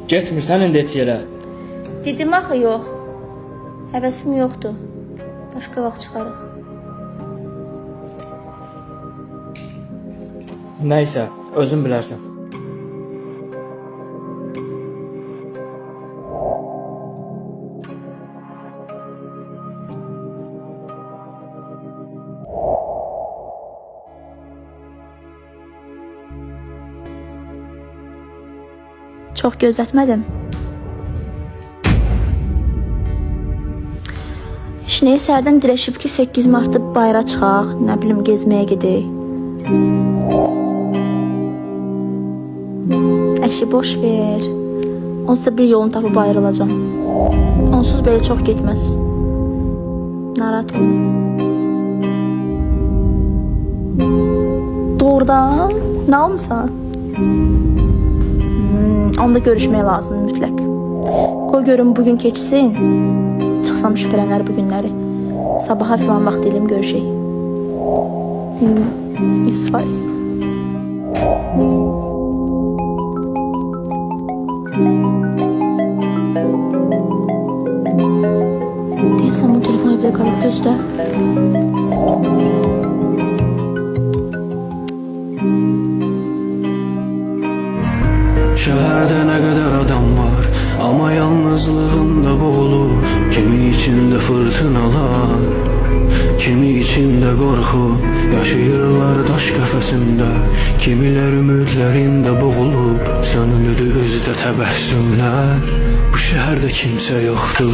Getmirsən indi heç yerə. Dedim axı yox. Həvəsim yoxdur. Başqa vaxt çıxarıq. Nəysə, özün bilərsən. Çox gözlətmədim. Şinəyə sərdən dirəşib ki 8 Martda bayra çıxaq, nə bilim gezməyə gedək. Əşi boş ver. Onsuz da bir yolunu tapıb ayrılacağım. Onsuz belə çox getməz. Narahat olma. Doğrudan nə almısan? Onda görüşmək lazım mütləq. Qoy görüm bugün keçsin. Çıxsam şübhələnər bu günləri. Sabaha filan vaxt elim görüşək. 100%. Deyəsən bu telefon evdə qalıb gözdə. Şehirde ne kadar adam var ama yalnızlığında boğulur. Kimi içinde fırtınalar, kimi içinde korku. Yaşayırlar daş kafesinde, kimiler ümitlerinde boğulup. Sönülüdü özde təbəssümlər, bu şehirde kimse yoktu.